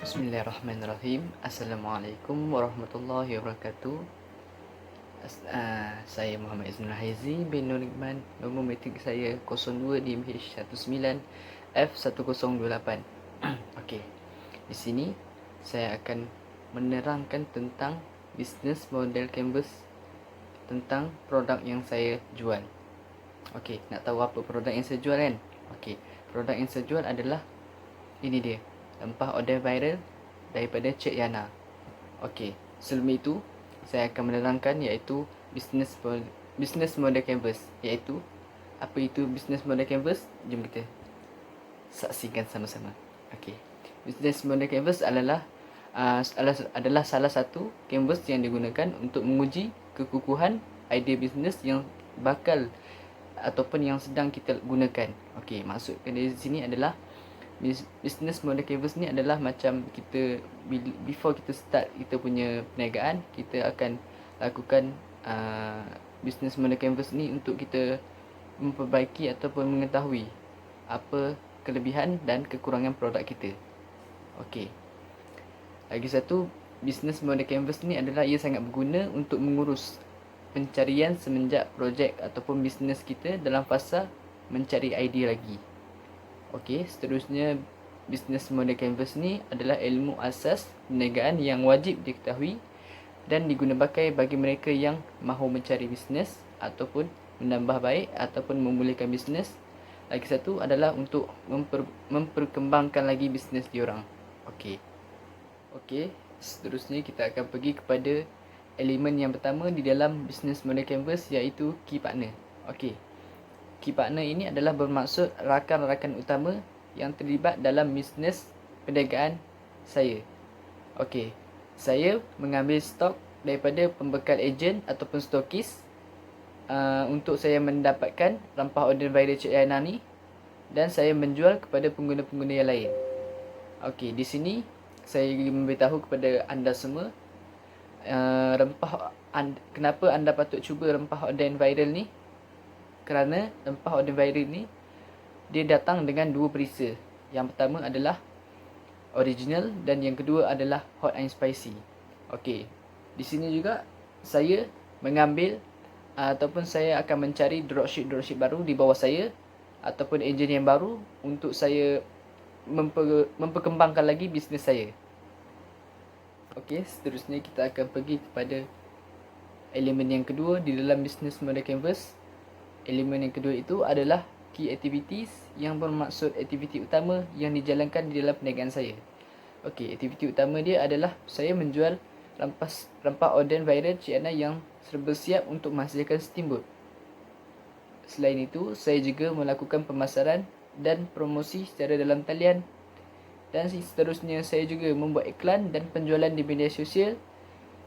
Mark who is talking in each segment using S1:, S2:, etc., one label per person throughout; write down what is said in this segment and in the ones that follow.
S1: Bismillahirrahmanirrahim. Assalamualaikum warahmatullahi wabarakatuh. Saya Muhammad Izmul Haizi bin Nur Iqman. Nombor metrik saya 02 DMH19F1028. Okey. Di sini saya akan menerangkan tentang bisnes model canvas, tentang produk yang saya jual. Okey, nak tahu apa produk yang saya jual kan? Okey, produk yang saya jual adalah ini dia, rempah oden viral daripada Cik Yana. Okey, sebelum itu saya akan menerangkan iaitu business model canvas. Iaitu apa itu business model canvas? Jom kita saksikan sama-sama. Okey, business model canvas adalah salah satu canvas yang digunakan untuk menguji kekukuhan idea bisnes yang bakal ataupun yang sedang kita gunakan. Okey, maksudkan di sini adalah business model canvas ni adalah macam kita before kita start kita punya perniagaan, kita akan lakukan business model canvas ni untuk kita memperbaiki ataupun mengetahui apa kelebihan dan kekurangan produk kita. Okey. Lagi satu, business model canvas ni adalah ia sangat berguna untuk mengurus pencarian semenjak projek ataupun bisnes kita dalam fasa mencari idea lagi. Okey, seterusnya business model canvas ni adalah ilmu asas perniagaan yang wajib diketahui dan diguna pakai bagi mereka yang mahu mencari bisnes ataupun menambah baik ataupun memulihkan bisnes. Lagi satu adalah untuk memperkembangkan lagi bisnes diorang. Okey, seterusnya kita akan pergi kepada elemen yang pertama di dalam business model canvas, iaitu key partner. Okey. Key partner ini adalah bermaksud rakan-rakan utama yang terlibat dalam bisnes perniagaan saya. Okey, saya mengambil stok daripada pembekal ejen ataupun stokis untuk saya mendapatkan rempah oden viral Cik Yana ni, dan saya menjual kepada pengguna-pengguna yang lain. Okey, di sini saya memberitahu kepada anda semua kenapa anda patut cuba rempah oden viral ni. Kerana rempah oden viral ni dia datang dengan dua perisa. Yang pertama adalah original dan yang kedua adalah hot and spicy. Okey, di sini juga saya mengambil ataupun saya akan mencari dropship baru di bawah saya ataupun ejen yang baru untuk saya memperkembangkan lagi bisnes saya. Okey, seterusnya kita akan pergi kepada elemen yang kedua di dalam business model canvas. Elemen yang kedua itu adalah key activities, yang bermaksud aktiviti utama yang dijalankan di dalam perniagaan saya. Okey, aktiviti utama dia adalah saya menjual rempah oden viral Cik Yana yang serba siap untuk menghasilkan steamboat. Selain itu, saya juga melakukan pemasaran dan promosi secara dalam talian. Dan seterusnya, saya juga membuat iklan dan penjualan di media sosial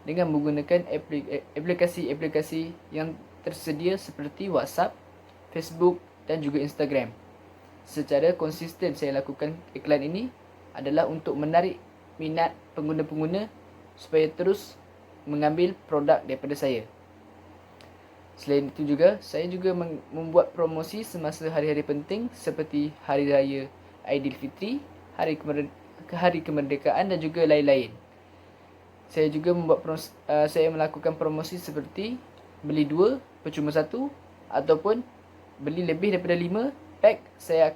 S1: dengan menggunakan aplikasi-aplikasi yang tersedia seperti WhatsApp, Facebook dan juga Instagram. Secara konsisten saya lakukan iklan ini adalah untuk menarik minat pengguna-pengguna supaya terus mengambil produk daripada saya. Selain itu juga, saya juga membuat promosi semasa hari-hari penting seperti Hari Raya Aidilfitri, Hari Kemerdekaan dan juga lain-lain. Saya juga saya melakukan promosi seperti beli 2 percuma 1 ataupun beli lebih daripada 5 pack, saya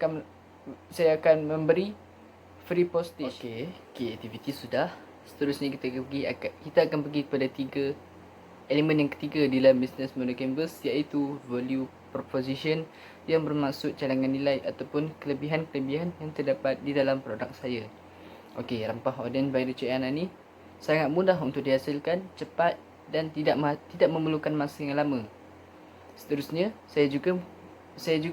S1: akan memberi free postage. Okey, aktiviti sudah. Seterusnya kita akan pergi kepada elemen yang ketiga di dalam business model canvas, iaitu value proposition, yang bermaksud cadangan nilai ataupun kelebihan-kelebihan yang terdapat di dalam produk saya. Okey, rempah oden viral Cik Yana ni sangat mudah untuk dihasilkan, cepat dan tidak memerlukan masa yang lama. Seterusnya, saya juga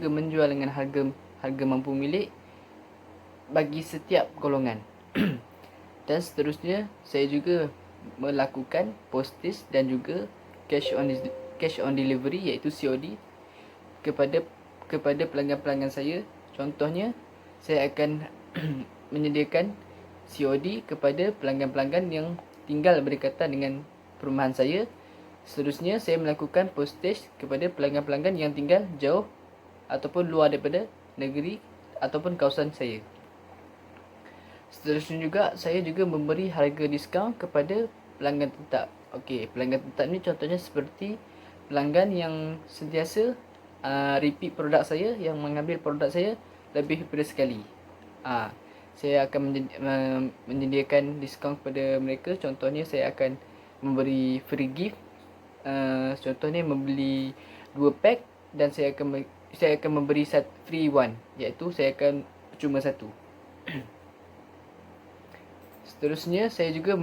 S1: menjual dengan harga mampu milik bagi setiap golongan. Dan seterusnya, saya juga melakukan postage dan juga cash on delivery, iaitu COD kepada pelanggan-pelanggan saya. Contohnya, saya akan menyediakan COD kepada pelanggan-pelanggan yang tinggal berdekatan dengan perumahan saya. Seterusnya, saya melakukan postage kepada pelanggan-pelanggan yang tinggal jauh ataupun luar daripada negeri ataupun kawasan saya. Seterusnya juga, saya juga memberi harga diskaun kepada pelanggan tetap. Okey, pelanggan tetap ni contohnya seperti pelanggan yang sentiasa repeat produk saya, yang mengambil produk saya lebih daripada sekali. Saya akan menyediakan diskaun kepada mereka. Contohnya saya akan memberi free gift. Contohnya membeli 2 pack dan saya akan memberi free one, iaitu saya akan percuma satu. Seterusnya saya juga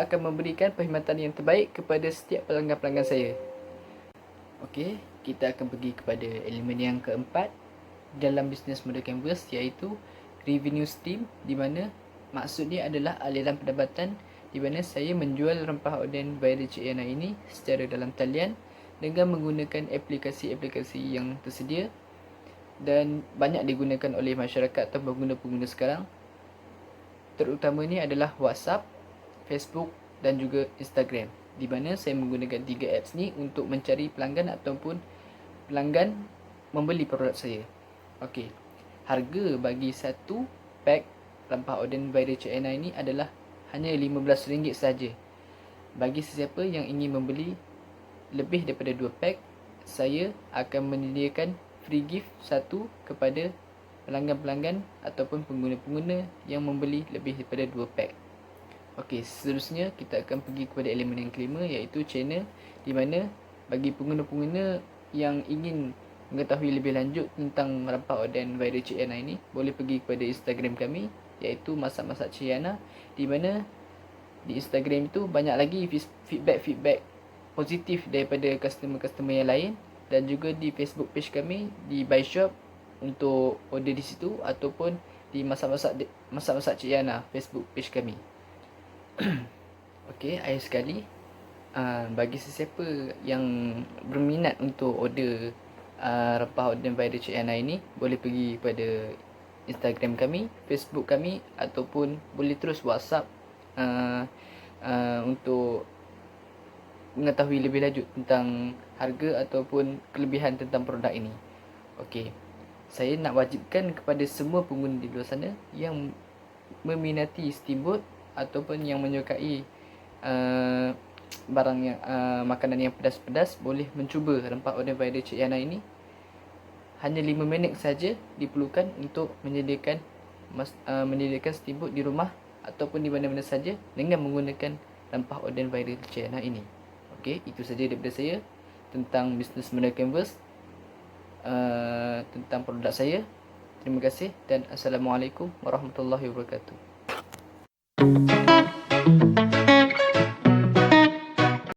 S1: akan memberikan perkhidmatan yang terbaik kepada setiap pelanggan-pelanggan saya. Okey, kita akan pergi kepada elemen yang keempat dalam bisnes model canvas, iaitu revenue stream, di mana maksudnya adalah aliran pendapatan, di mana saya menjual rempah oden viral Cik Yana ini secara dalam talian dengan menggunakan aplikasi-aplikasi yang tersedia dan banyak digunakan oleh masyarakat atau pengguna-pengguna sekarang. Terutamanya adalah WhatsApp, Facebook dan juga Instagram, di mana saya menggunakan 3 apps ni untuk mencari pelanggan ataupun pelanggan membeli produk saya. Okey, harga bagi satu pack rempah oden viral Cik Ana ini adalah hanya RM15 saja. Bagi sesiapa yang ingin membeli lebih daripada 2 pack, saya akan menyediakan free gift satu kepada pelanggan-pelanggan ataupun pengguna-pengguna yang membeli lebih daripada 2 pack. Okey, seterusnya kita akan pergi kepada elemen yang kelima, iaitu channel, di mana bagi pengguna-pengguna yang ingin mengetahui lebih lanjut tentang rempah oden viral Cik Yana ini, boleh pergi kepada Instagram kami, iaitu Masak-Masak Cik Yana, di mana di Instagram itu banyak lagi feedback positif daripada customer-customer yang lain, dan juga di Facebook page kami di Buy Shop untuk order di situ, ataupun di Masak-Masak Cik Yana Facebook page kami. Okey, akhir sekali, bagi sesiapa yang berminat untuk order rempah oden viral Cik Yana ini, boleh pergi kepada Instagram kami, Facebook kami, ataupun boleh terus WhatsApp untuk mengetahui lebih lanjut tentang harga ataupun kelebihan tentang produk ini. Okey, saya nak wajibkan kepada semua pengguna di luar sana yang meminati steamboat ataupun yang menyukai barang yang makanan yang pedas-pedas, boleh mencuba rempah oden viral Cik Yana ini. Hanya 5 minit saja diperlukan untuk menyediakan steamboat di rumah ataupun di mana-mana saja dengan menggunakan rempah oden viral Cik Yana ini. Okey, itu saja daripada saya tentang bisnes model canvas, tentang produk saya. Terima kasih dan Assalamualaikum warahmatullahi wabarakatuh.